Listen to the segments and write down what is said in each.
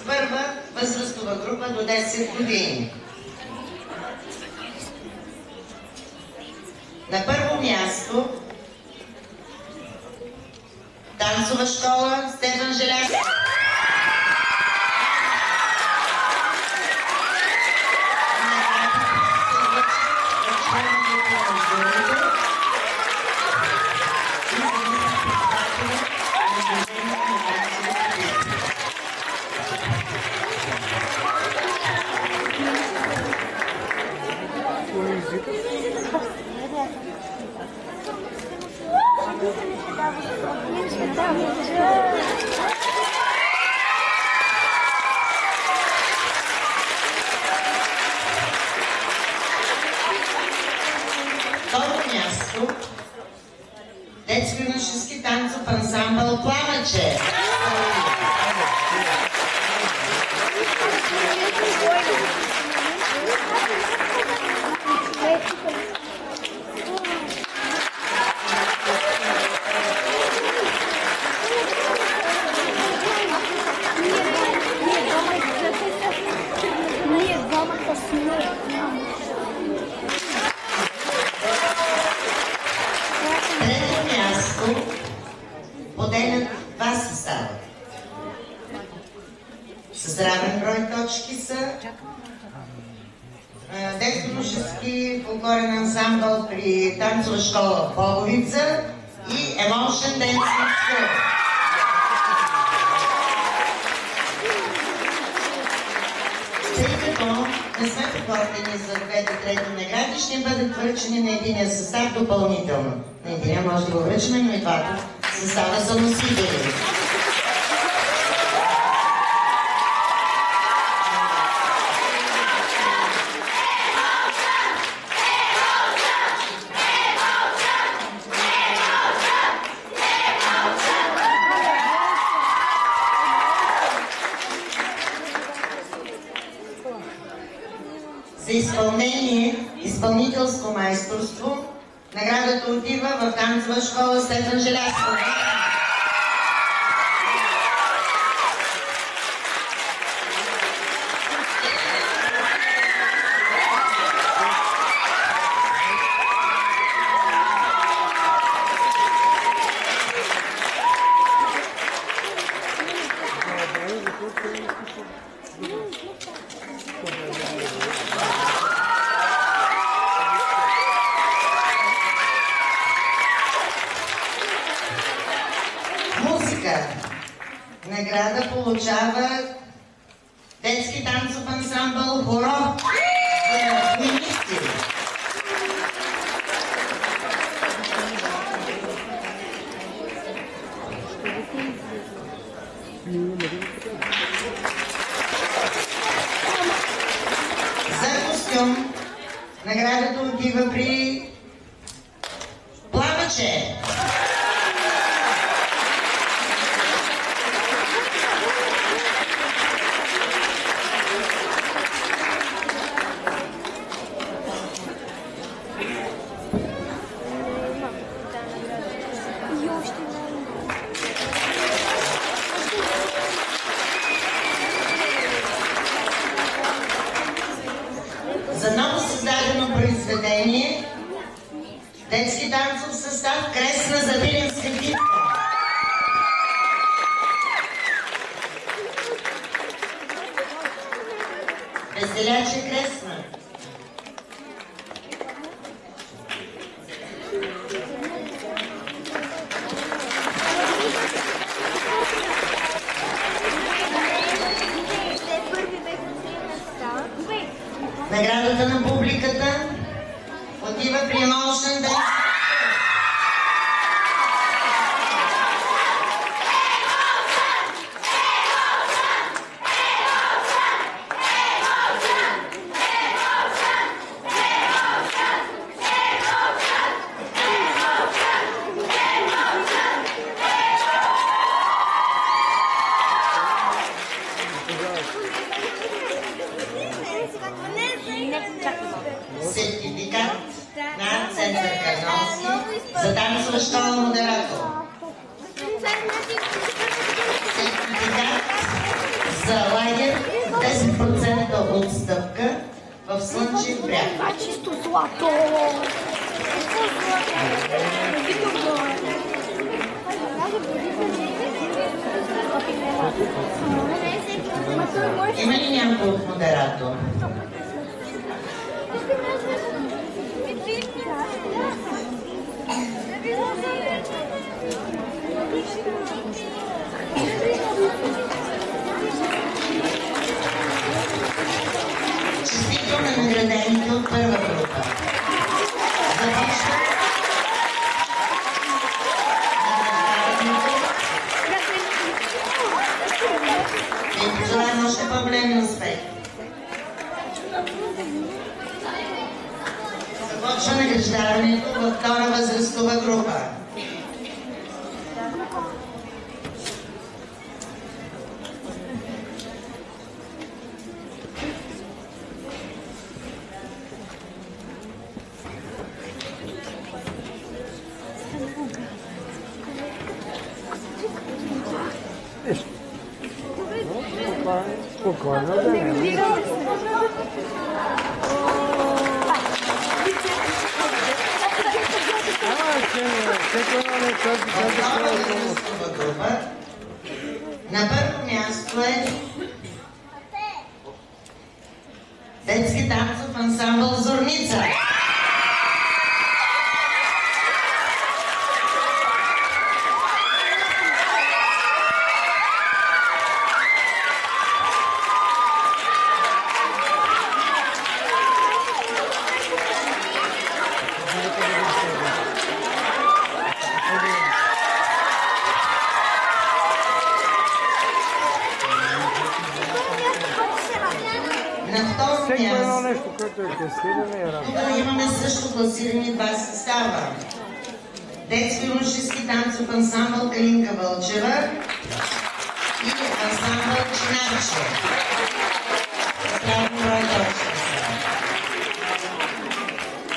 първа възрастова група до 10 години. На първо място танцова школа Стефан Желязков. Второ място детско-юношески танцов ансамбъл Пламъче. Трето място поделят два състава. С равен брой точки са детско-юношески фолклорен ансамбъл при танцова школа в Боговица и Emotion Dance School. Тъй като не сме подготвени за двете трети награди, ще им бъдат връчени на единия състав допълнително. На единия може да го връчим, но и двата състава са носители. За изпълнение, изпълнителско майсторство, наградата отива в танцова школа Стефан Желязков. Награда получава детски танцов ансамбъл Хоро за войници. За костюм наградата отива при Пламъче. За ново създадено произведение детски танцов състав Кресна за Виленска битка. Веселяче Кресна. Наградата на публиката отива при Emotion Dance School. Сертификат на Център Карнолски за танцова школа модератор. Сертификат за лагер 10% отстъпка в Слънчев бряг. Това е чисто злато. Има ли някой от модератор? Честито на наградените от първа група. Започва и пожелаем още по-големи успех. Започва награждаването във втора възрастова група. Спокойно, да не. На първо място е детски танцов ансамбъл Зорница. На второ място тук имаме също класирани два състава. Детско-юношески танцов ансамбъл Калинка Вълчева и ансамбъл Чиначе.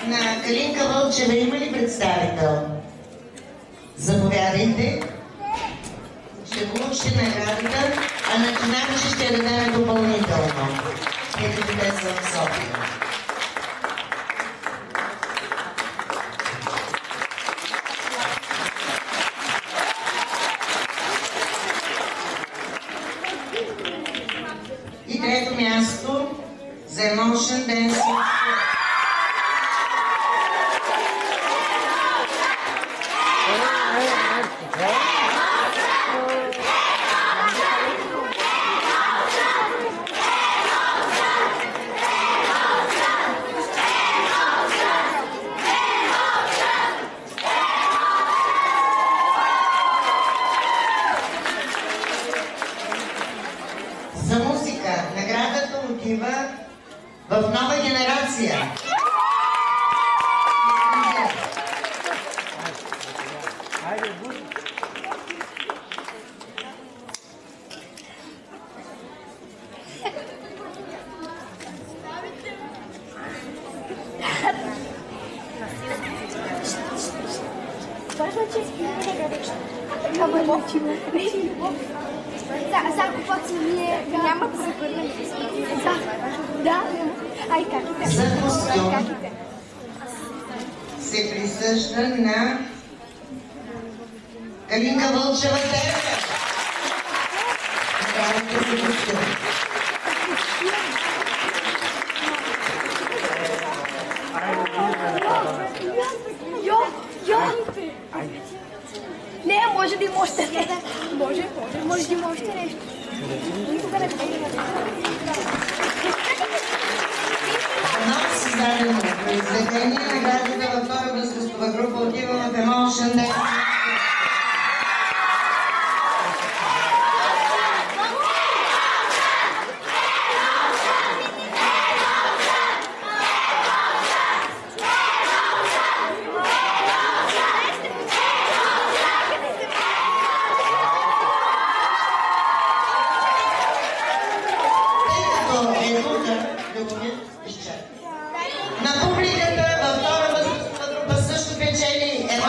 На Калинка Вълчева има ли представител? Заповядайте. Ще получите наградата, а на Чиначе ще я дадем допълнително. Където те са в София. И трето място за Emotion Dance. За музика наградата отива в нова генерация. За окупацията ние няма да се върнем. Да, ай как За костюм се присъжда на Калинка Вълчева Терка. Наградата за костюм. Не, може да има още нещо. Може да има още нещо. Ново създадено произведение, наградата във втора възрастова група отива в Emotion Dance. На публиката във втора възрастова група също печели едно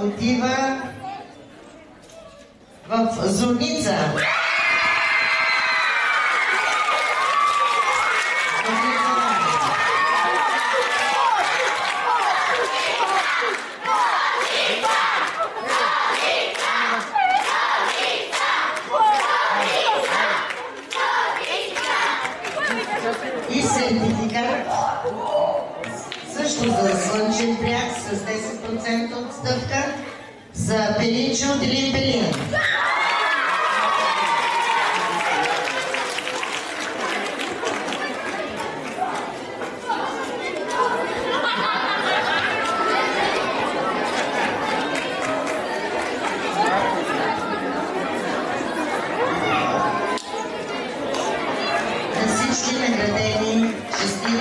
отива в Зорница. И сертификат също за Слънчев бряг с 10% отстъпка за Пелинчо Делин Пелин. На всички наградени, честити